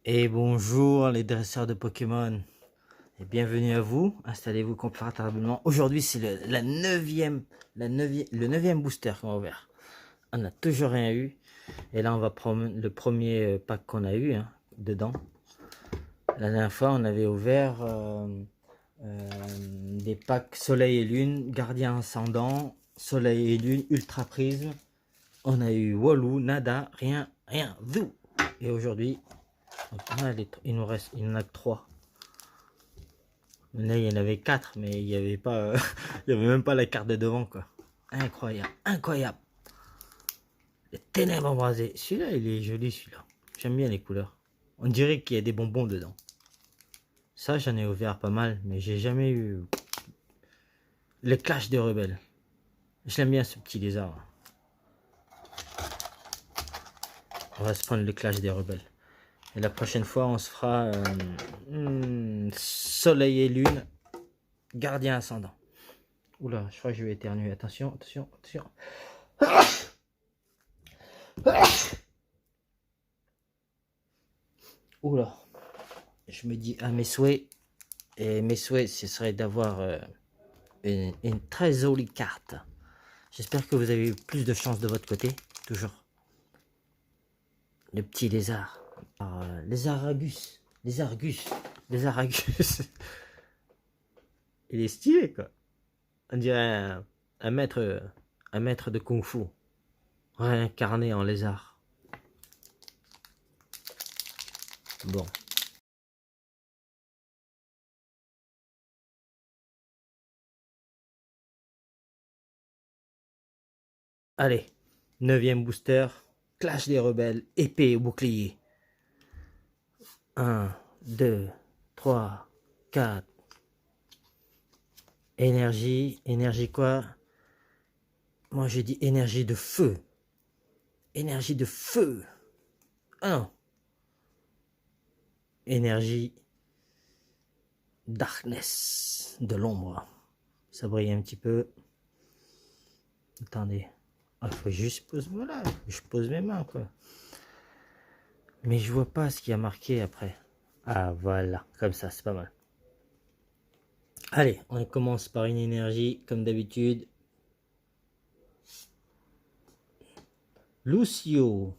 Et bonjour les dresseurs de Pokémon. Et bienvenue à vous. Installez-vous confortablement. Aujourd'hui c'est le neuvième booster qu'on a ouvert. On n'a toujours rien eu. Et là on va prendre le premier pack qu'on a eu dedans. La dernière fois on avait ouvert des packs Soleil et Lune, Gardien Ascendant, Soleil et Lune, Ultra Prisme. On a eu Walou, nada, rien, vous. Et aujourd'hui, il nous en a que 3. Là, il y en avait 4, mais il n'y avait pas, il y avait même pas la carte de devant, quoi. Incroyable. Les ténèbres embrasées. Celui-là, il est joli, celui-là. J'aime bien les couleurs. On dirait qu'il y a des bonbons dedans. Ça, j'en ai ouvert pas mal, mais j'ai jamais eu le clash des rebelles. Je l'aime bien, ce petit lézard. On va se prendre le clash des rebelles. Et la prochaine fois, on se fera Soleil et Lune, Gardien Ascendant. Oula, je crois que je vais éternuer. Attention. Oula, je me dis à mes souhaits. Et mes souhaits, ce serait d'avoir une très jolie carte. J'espère que vous avez eu plus de chance de votre côté. Toujours. Le petit lézard. Les Aragus. Il est stylé, quoi. On dirait un maître, un maître de kung-fu. Réincarné en lézard. Bon. Allez. 9e booster. Clash des rebelles. Épée et bouclier. 1, 2, 3, 4. Énergie quoi? Moi j'ai dit énergie de feu. Énergie de feu. Ah non. Énergie darkness, de l'ombre. Ça brille un petit peu. Attendez. Il faut juste poser, voilà, je pose mes mains, quoi. Mais je vois pas ce qu'il y a marqué après. Ah voilà, comme ça, c'est pas mal. Allez, on commence par une énergie, comme d'habitude. Lucio,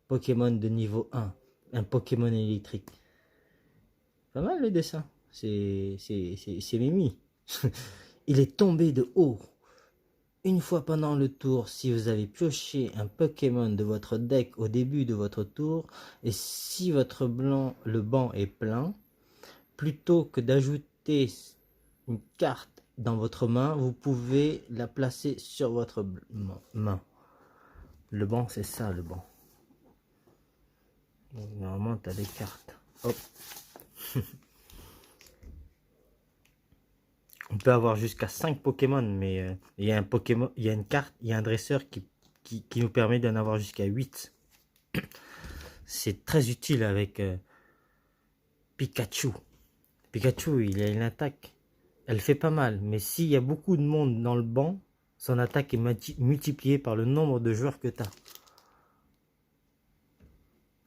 Pokémon de niveau 1. Un Pokémon électrique. Pas mal le dessin. C'est Mimi. Il est tombé de haut. Une fois pendant le tour, si vous avez pioché un Pokémon de votre deck au début de votre tour, et si votre le banc est plein, plutôt que d'ajouter une carte dans votre main, vous pouvez la placer sur votre main. Le banc, c'est ça, le banc. Donc, normalement, tu as des cartes. Hop. On peut avoir jusqu'à 5 Pokémon, mais il y a un Pokémon, il y a une carte, il y a un dresseur qui nous permet d'en avoir jusqu'à 8. C'est très utile avec Pikachu. Pikachu, il a une attaque. Elle fait pas mal, mais s'il y a beaucoup de monde dans le banc, son attaque est multipliée par le nombre de joueurs que tu as.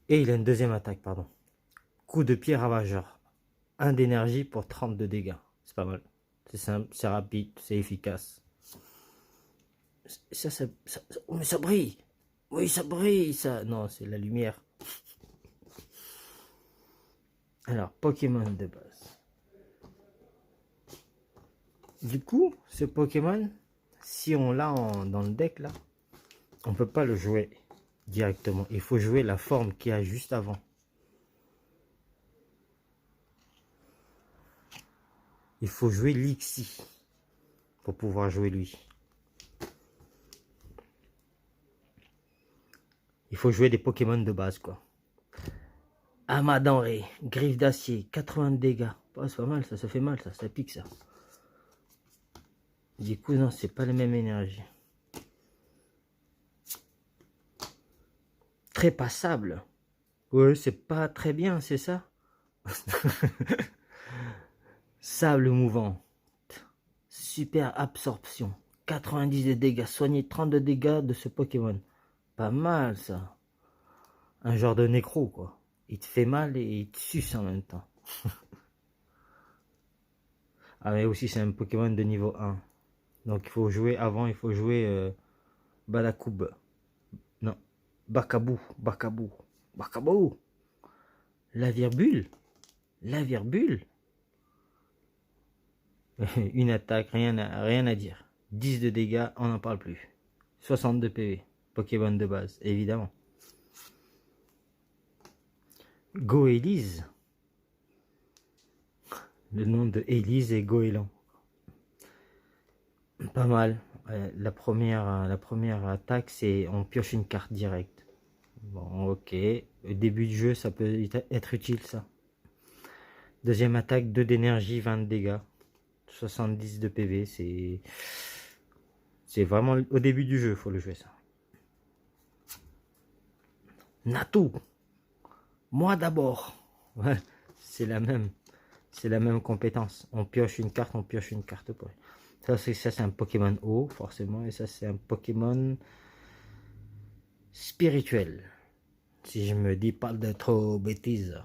Et il a une deuxième attaque, pardon. Coup de pied ravageur. 1 d'énergie pour 30 de dégâts. C'est pas mal. C'est simple, c'est rapide, c'est efficace. Oh, mais ça brille. Oui, ça brille, ça. Non, c'est la lumière. Alors, Pokémon de base. Du coup, ce Pokémon, si on l'a dans le deck, là, on peut pas le jouer directement. Il faut jouer la forme qu'il y a juste avant. Il faut jouer Lixie pour pouvoir jouer lui. Il faut jouer des Pokémon de base, quoi. Amadenré, griffe d'acier, 80 de dégâts. Oh, c'est pas mal, ça fait mal, ça pique, ça. Du coup, non, c'est pas la même énergie. Très passable. Ouais, c'est pas très bien, c'est ça? Sable mouvant. Super absorption. 90 de dégâts. Soigner 30 de dégâts de ce Pokémon. Pas mal, ça. Un genre de nécro, quoi. Il te fait mal et il te suce en même temps. Ah mais aussi c'est un Pokémon de niveau 1. Donc il faut jouer avant, il faut jouer Balakoub. Non. Bakabou. Bakabou. Bakabou. La virgule. La virgule. Une attaque, rien à dire. 10 de dégâts, on n'en parle plus. 62 PV. Pokémon de base, évidemment. Goélise. Le nom de Élise est Goéland. Pas mal. La première attaque, c'est on pioche une carte directe. Bon, ok. Au début du jeu, ça peut être utile, ça. Deuxième attaque, 2 d'énergie, 20 de dégâts. 70 de PV, c'est vraiment au début du jeu, faut le jouer ça. Natou, moi d'abord. Ouais, c'est la même compétence. On pioche une carte pour. Ça c'est un Pokémon eau forcément, et ça c'est un Pokémon spirituel. Si je me dis pas de trop bêtises.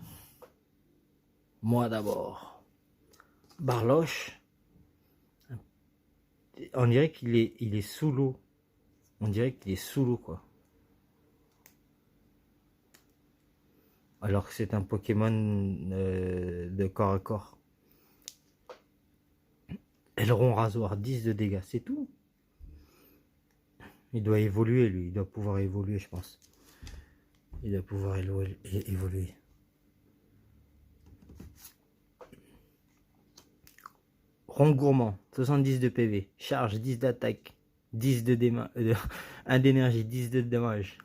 Moi d'abord. Barloche. On dirait qu'il est sous l'eau. On dirait qu'il est sous l'eau, quoi. Alors que c'est un Pokémon de corps à corps. Aileron rasoir, 10 de dégâts, c'est tout. Il doit évoluer, lui. Il doit pouvoir évoluer, je pense. Il doit pouvoir évoluer. Rond gourmand, 70 de PV. Charge, 10 d'attaque. 10 de un d'énergie, 10 de dommage.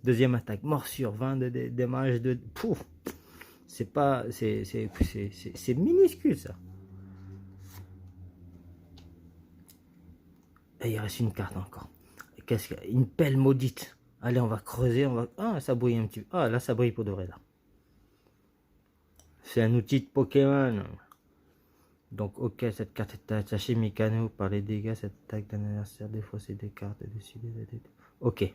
Deuxième attaque, morsure, 20 de dommage. Pouf. C'est pas... C'est minuscule, ça. Et il reste une carte encore. Qu'est-ce qu'il y a? Une pelle maudite. Allez, on va creuser, on va... Ah, ça brille un petit peu. Ah, là, ça brille pour de vrai, là. C'est un outil de Pokémon. Donc, ok, cette carte est attachée mécano par les dégâts. Cette attaque d'un adversaire défaussé des cartes dessus. Ok.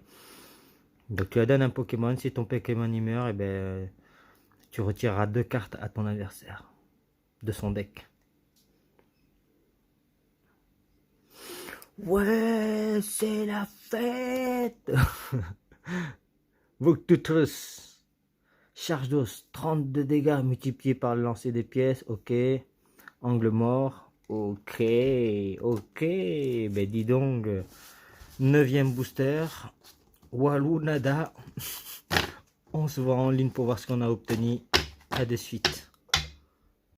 Donc, tu donnes un Pokémon. Si ton Pokémon y meurt, et ben, tu retireras 2 cartes à ton adversaire de son deck. Ouais, c'est la fête. Voctutrus. Charge d'os, 32 dégâts multipliés par le lancer des pièces. Ok. Angle mort. Ok. Ok. Ben dis donc. 9e booster. Walou Nada. On se voit en ligne pour voir ce qu'on a obtenu. À de suite.